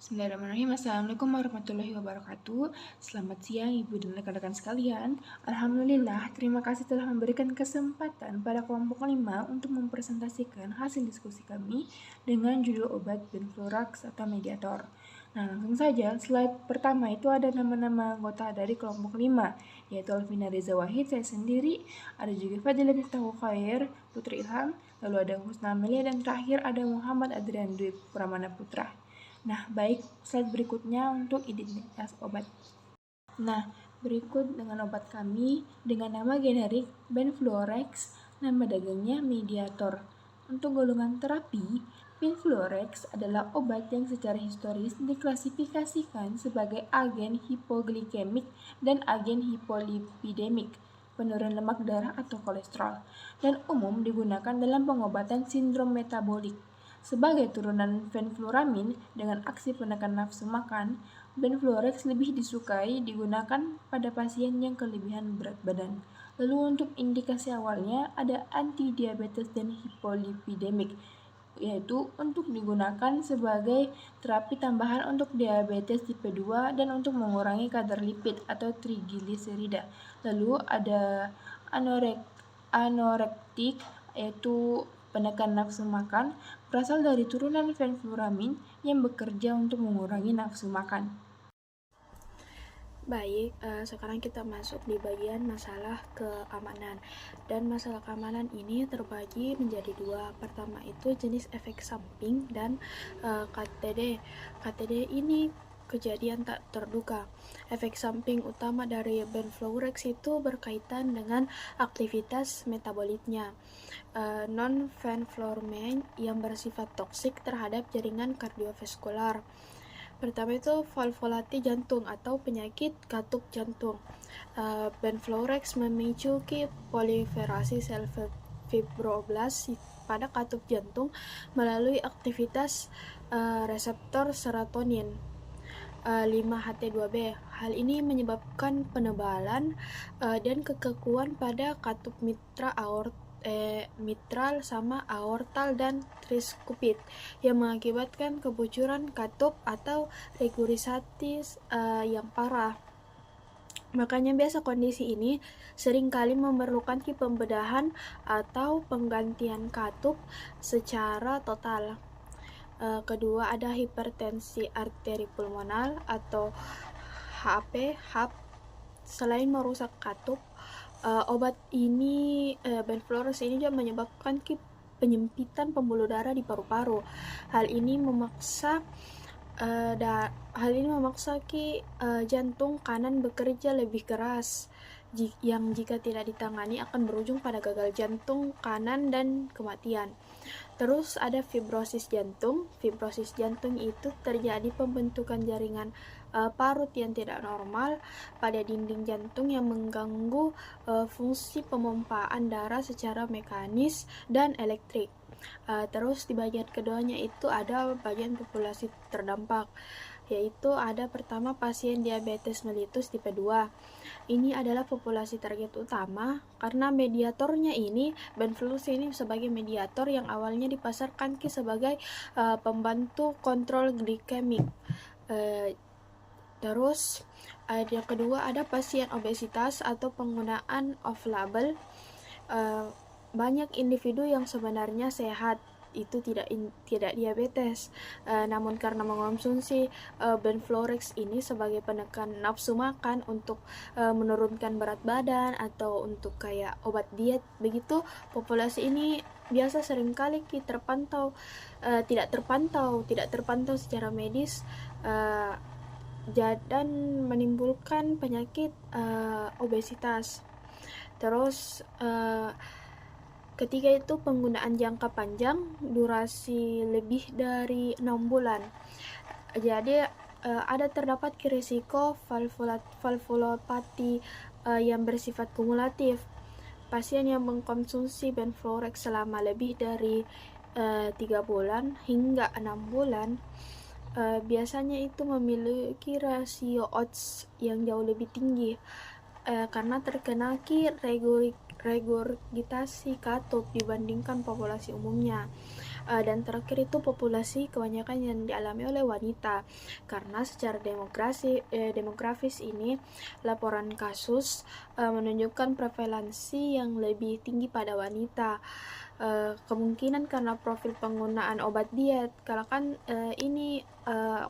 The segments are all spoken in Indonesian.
Bismillahirrahmanirrahim. Assalamualaikum warahmatullahi wabarakatuh. Selamat siang Ibu dan rekan-rekan sekalian. Alhamdulillah, terima kasih telah memberikan kesempatan pada kelompok 5 untuk mempresentasikan hasil diskusi kami dengan judul obat Benflurax atau mediator. Nah, langsung saja, slide pertama itu ada nama-nama anggota dari kelompok 5, yaitu Alvina Reza Wahid, saya sendiri, ada juga Fadila Miftahul Khair, Putri Ilham, lalu ada Husna Amelia, dan terakhir ada Muhammad Adrian Dwi Pramana Putra. Nah, baik, slide berikutnya untuk identitas obat. Nah, berikut dengan obat kami dengan nama generik Benfluorex, nama dagangnya mediator. Untuk golongan terapi, Benfluorex adalah obat yang secara historis diklasifikasikan sebagai agen hipoglikemik dan agen hipolipidemik, penurun lemak darah atau kolesterol, dan umum digunakan dalam pengobatan sindrom metabolik. Sebagai turunan fenfluramin dengan aksi penekan nafsu makan, Benfluorex lebih disukai digunakan pada pasien yang kelebihan berat badan. Lalu untuk indikasi awalnya ada anti-diabetes dan hipolipidemik, yaitu untuk digunakan sebagai terapi tambahan untuk diabetes tipe 2 dan untuk mengurangi kadar lipid atau trigliserida. Lalu ada anorektik, yaitu penekan nafsu makan, berasal dari turunan fenfluramin yang bekerja untuk mengurangi nafsu makan. Baik, sekarang kita masuk di bagian masalah keamanan. Dan masalah keamanan ini terbagi menjadi dua. Pertama itu jenis efek samping dan KTD. KTD ini kejadian tak terduga. Efek samping utama dari Benfluorex itu berkaitan dengan aktivitas metabolitnya. Non-fenfluramine yang bersifat toksik terhadap jaringan kardiovaskular. Pertama itu valvulati jantung atau penyakit katup jantung. Benfluorex memicu proliferasi sel fibroblas pada katup jantung melalui aktivitas reseptor serotonin 5-HT2B. Hal ini menyebabkan penebalan dan kekakuan pada katup mitral sama aortal dan triskupit yang mengakibatkan kebocoran katup atau regurgitatis yang parah. Makanya biasa kondisi ini seringkali memerlukan pembedahan atau penggantian katup secara total. Kedua ada hipertensi arteri pulmonal atau HAP. Selain merusak katup, obat ini Benfluorex ini juga menyebabkan penyempitan pembuluh darah di paru-paru. Hal ini memaksa jantung kanan bekerja lebih keras, yang jika tidak ditangani akan berujung pada gagal jantung kanan dan kematian. Terus ada fibrosis jantung. Fibrosis jantung itu terjadi pembentukan jaringan parut yang tidak normal pada dinding jantung yang mengganggu fungsi pemompaan darah secara mekanis dan elektrik. Terus di bagian keduanya itu ada bagian populasi terdampak, yaitu ada pertama pasien diabetes mellitus tipe 2. Ini adalah populasi target utama karena mediatornya ini Benfluorex ini sebagai mediator yang awalnya dipasarkan sebagai pembantu kontrol glikemik. Terus yang kedua ada pasien obesitas atau penggunaan off-label. Banyak individu yang sebenarnya sehat itu tidak diabetes, namun karena mengonsumsi Benfluorex ini sebagai penekan nafsu makan untuk menurunkan berat badan atau untuk kayak obat diet begitu, populasi ini biasa seringkali tidak terpantau secara medis dan menimbulkan penyakit obesitas. Terus ketiga itu penggunaan jangka panjang, durasi lebih dari 6 bulan. Jadi ada terdapat risiko valvulopati yang bersifat kumulatif. Pasien yang mengkonsumsi Benfluorex selama lebih dari 3 bulan hingga 6 bulan biasanya itu memiliki rasio odds yang jauh lebih tinggi karena terkena regurgitasi katup dibandingkan populasi umumnya. Dan terakhir itu populasi kebanyakan yang dialami oleh wanita, karena secara demografis ini laporan kasus menunjukkan prevalensi yang lebih tinggi pada wanita. Kemungkinan karena profil penggunaan obat diet, kalau kan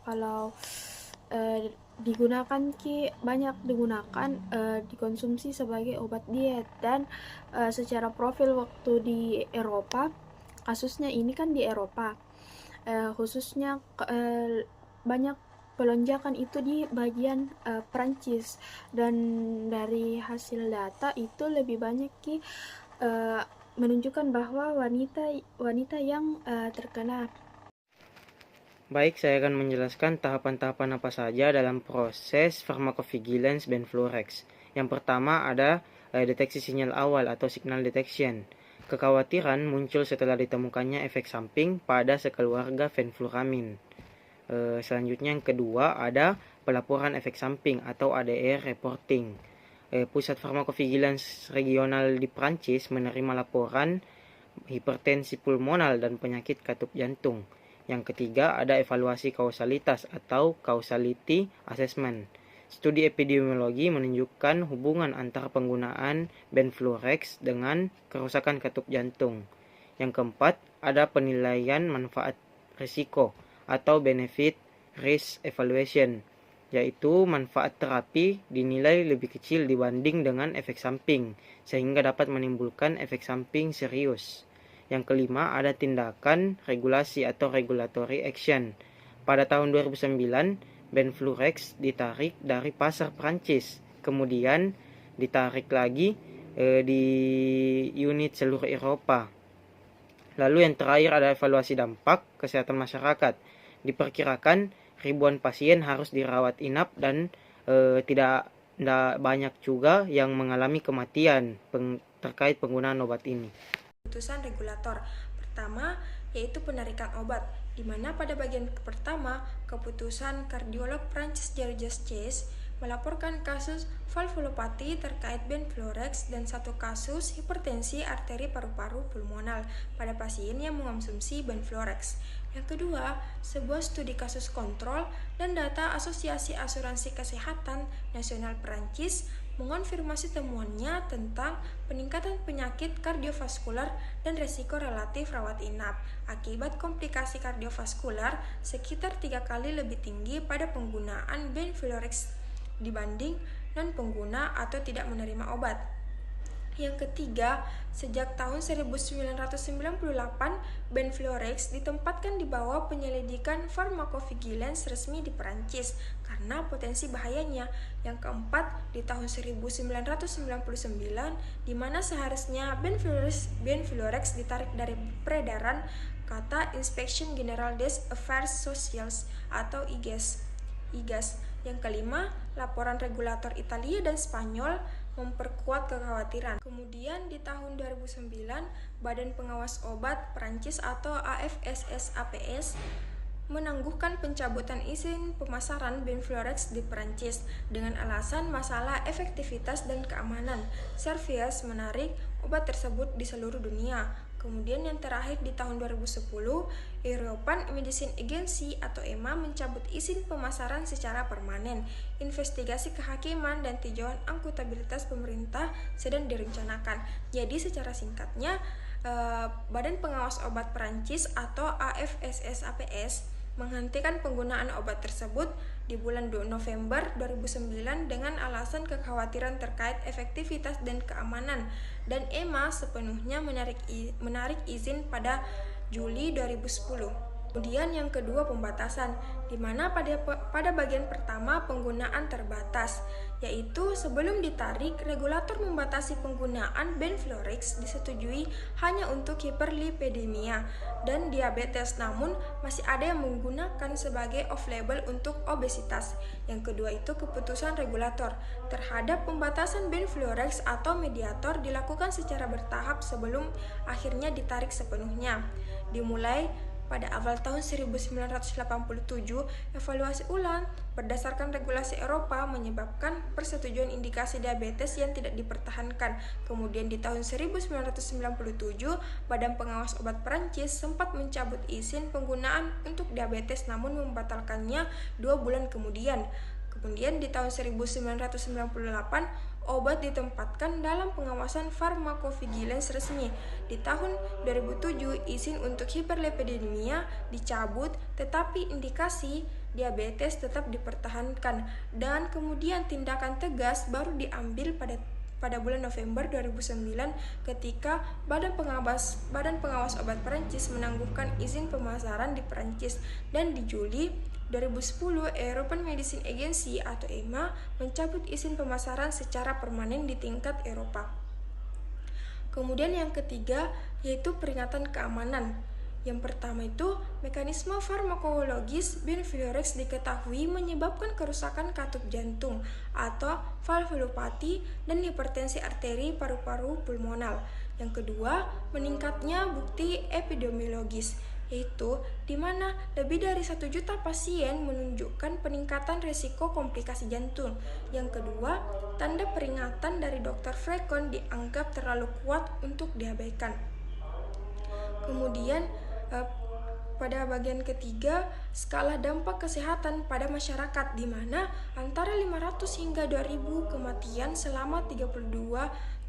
kalau banyak digunakan dikonsumsi sebagai obat diet, dan secara profil waktu di Eropa, kasusnya ini kan di Eropa, khususnya banyak pelonjakan itu di bagian Prancis, dan dari hasil data itu lebih banyak menunjukkan bahwa wanita yang terkena. Baik, saya akan menjelaskan tahapan-tahapan apa saja dalam proses pharmacovigilance Benfluorex. Yang pertama ada deteksi sinyal awal atau signal detection. Kekhawatiran muncul setelah ditemukannya efek samping pada sekeluarga fenfluramin. Selanjutnya yang kedua ada pelaporan efek samping atau ADR reporting. Pusat Pharmacovigilance Regional di Prancis menerima laporan hipertensi pulmonal dan penyakit katup jantung. Yang ketiga ada evaluasi kausalitas atau causality assessment. Studi epidemiologi menunjukkan hubungan antara penggunaan Benfluorex dengan kerusakan katup jantung. Yang keempat ada penilaian manfaat risiko atau benefit risk evaluation, yaitu manfaat terapi dinilai lebih kecil dibanding dengan efek samping, sehingga dapat menimbulkan efek samping serius. Yang kelima ada tindakan regulasi atau regulatory action. Pada tahun 2009, Benfluorex ditarik dari pasar Prancis, kemudian ditarik lagi di unit seluruh Eropa. Lalu yang terakhir ada evaluasi dampak kesehatan masyarakat. Diperkirakan ribuan pasien harus dirawat inap dan tidak banyak juga yang mengalami kematian terkait penggunaan obat ini. Keputusan regulator pertama yaitu penarikan obat, di mana pada bagian pertama keputusan kardiolog Prancis Georges Chase melaporkan kasus valvulopati terkait Benfluorex dan satu kasus hipertensi arteri paru-paru pulmonal pada pasien yang mengonsumsi Benfluorex. Yang kedua, sebuah studi kasus kontrol dan data Asosiasi Asuransi Kesehatan Nasional Prancis mengonfirmasi temuannya tentang peningkatan penyakit kardiovaskular dan resiko relatif rawat inap akibat komplikasi kardiovaskular sekitar 3 kali lebih tinggi pada penggunaan Benfluorex dibanding non-pengguna atau tidak menerima obat. Yang ketiga, sejak tahun 1998, Benfluorex ditempatkan di bawah penyelidikan pharmacovigilance resmi di Perancis karena potensi bahayanya. Yang keempat, di tahun 1999, di mana seharusnya Benfluorex ditarik dari peredaran kata Inspection Générale des Affaires Sociales atau IGAS. Yang kelima, laporan regulator Italia dan Spanyol memperkuat kekhawatiran. Kemudian di tahun 2009, Badan Pengawas Obat Prancis atau AFSS-APS menangguhkan pencabutan izin pemasaran Benfluorex di Prancis dengan alasan masalah efektivitas dan keamanan. Servier menarik obat tersebut di seluruh dunia. Kemudian yang terakhir di tahun 2010, European Medicine Agency atau EMA mencabut izin pemasaran secara permanen. Investigasi kehakiman dan tinjauan akuntabilitas pemerintah sedang direncanakan. Jadi secara singkatnya, Badan Pengawas Obat Perancis atau AFSS-APS menghentikan penggunaan obat tersebut di bulan November 2009 dengan alasan kekhawatiran terkait efektivitas dan keamanan, dan EMA sepenuhnya menarik izin pada Juli 2010. Kemudian yang kedua, pembatasan, di mana pada bagian pertama penggunaan terbatas, yaitu sebelum ditarik, regulator membatasi penggunaan Benfluorex disetujui hanya untuk hiperlipidemia dan diabetes, namun masih ada yang menggunakan sebagai off-label untuk obesitas. Yang kedua itu keputusan regulator terhadap pembatasan Benfluorex atau mediator dilakukan secara bertahap sebelum akhirnya ditarik sepenuhnya. Dimulai pada awal tahun 1987, evaluasi ulang berdasarkan regulasi Eropa menyebabkan persetujuan indikasi diabetes yang tidak dipertahankan. Kemudian di tahun 1997, Badan Pengawas Obat Perancis sempat mencabut izin penggunaan untuk diabetes namun membatalkannya 2 bulan kemudian. Kemudian di tahun 1998, obat ditempatkan dalam pengawasan farmakovigilans resmi. Di tahun 2007, izin untuk hiperlipidemia dicabut, tetapi indikasi diabetes tetap dipertahankan. Dan kemudian tindakan tegas baru diambil pada bulan November 2009 ketika Badan Pengawas Obat Perancis menangguhkan izin pemasaran di Perancis, dan di Juli 2010 European Medicine Agency atau EMA mencabut izin pemasaran secara permanen di tingkat Eropa. Kemudian yang ketiga yaitu peringatan keamanan. Yang pertama itu, mekanisme farmakologis benfluorex diketahui menyebabkan kerusakan katup jantung atau valvulopati dan hipertensi arteri paru-paru pulmonal. Yang kedua, meningkatnya bukti epidemiologis, yaitu di mana lebih dari 1 juta pasien menunjukkan peningkatan risiko komplikasi jantung. Yang kedua, tanda peringatan dari Dr. Frecon dianggap terlalu kuat untuk diabaikan. Kemudian pada bagian ketiga, skala dampak kesehatan pada masyarakat, di mana antara 500 hingga 2000 kematian selama 32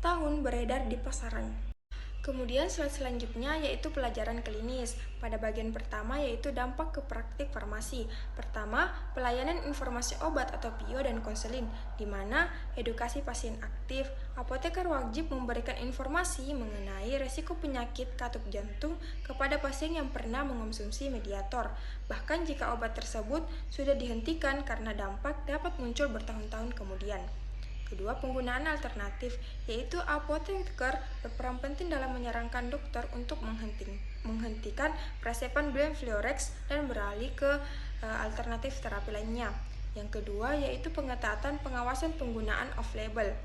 tahun beredar di pasaran. Kemudian slide selanjutnya yaitu pelajaran klinis. Pada bagian pertama yaitu dampak ke praktik farmasi. Pertama, pelayanan informasi obat atau PIO dan konseling, di mana edukasi pasien aktif. Apoteker wajib memberikan informasi mengenai resiko penyakit katup jantung kepada pasien yang pernah mengonsumsi mediator. Bahkan jika obat tersebut sudah dihentikan karena dampak dapat muncul bertahun-tahun kemudian. Kedua, penggunaan alternatif, yaitu apoteker berperan penting dalam menyarankan dokter untuk menghentikan presepan benfluorex dan beralih ke alternatif terapi lainnya. Yang kedua, yaitu pengetatan pengawasan penggunaan off-label,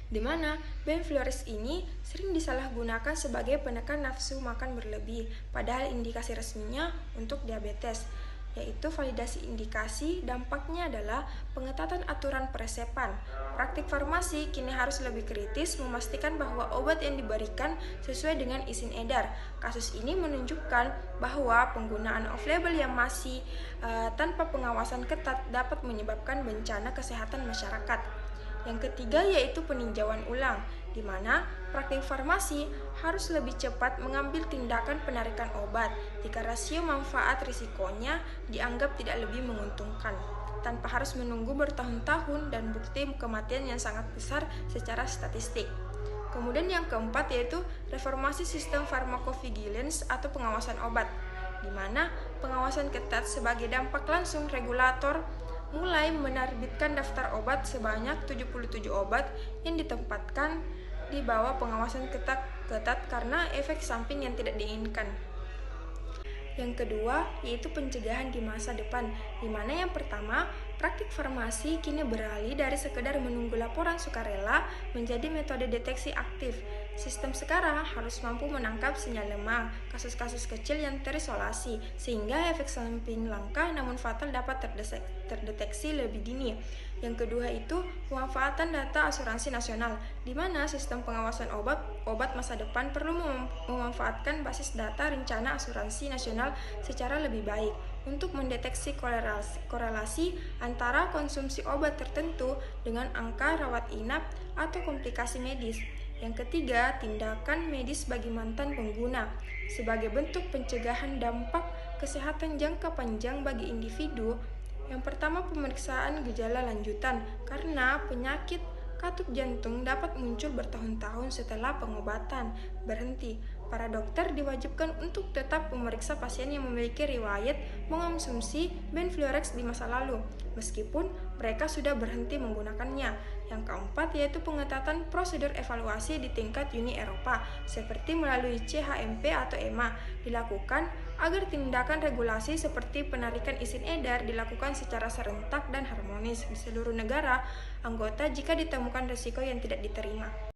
di mana benfluorex ini sering disalahgunakan sebagai penekan nafsu makan berlebih, padahal indikasi resminya untuk diabetes. Yaitu validasi indikasi, dampaknya adalah pengetatan aturan presepan. Praktik farmasi kini harus lebih kritis memastikan bahwa obat yang diberikan sesuai dengan izin edar. Kasus ini menunjukkan bahwa penggunaan off-label yang masih tanpa pengawasan ketat dapat menyebabkan bencana kesehatan masyarakat. Yang ketiga yaitu peninjauan ulang, di mana praktik farmasi harus lebih cepat mengambil tindakan penarikan obat jika rasio manfaat risikonya dianggap tidak lebih menguntungkan, tanpa harus menunggu bertahun-tahun dan bukti kematian yang sangat besar secara statistik. Kemudian yang keempat yaitu reformasi sistem farmakovigilans atau pengawasan obat, di mana pengawasan ketat sebagai dampak langsung regulator mulai menerbitkan daftar obat sebanyak 77 obat yang ditempatkan di bawah pengawasan ketat karena efek samping yang tidak diinginkan. Yang kedua yaitu pencegahan di masa depan, di mana yang pertama, praktik farmasi kini beralih dari sekedar menunggu laporan sukarela menjadi metode deteksi aktif. Sistem sekarang harus mampu menangkap sinyal lemah, kasus-kasus kecil yang terisolasi, sehingga efek samping langka namun fatal dapat terdeteksi lebih dini. Yang kedua itu pemanfaatan data asuransi nasional, di mana sistem pengawasan obat masa depan perlu memanfaatkan basis data rencana asuransi nasional secara lebih baik untuk mendeteksi korelasi antara konsumsi obat tertentu dengan angka rawat inap atau komplikasi medis. Yang ketiga, tindakan medis bagi mantan pengguna sebagai bentuk pencegahan dampak kesehatan jangka panjang bagi individu. Yang pertama, pemeriksaan gejala lanjutan, karena penyakit katup jantung dapat muncul bertahun-tahun setelah pengobatan berhenti. Para dokter diwajibkan untuk tetap memeriksa pasien yang memiliki riwayat mengonsumsi benfluorex di masa lalu, meskipun mereka sudah berhenti menggunakannya. Yang keempat yaitu pengetatan prosedur evaluasi di tingkat Uni Eropa, seperti melalui CHMP atau EMA, dilakukan agar tindakan regulasi seperti penarikan izin edar dilakukan secara serentak dan harmonis di seluruh negara anggota jika ditemukan risiko yang tidak diterima.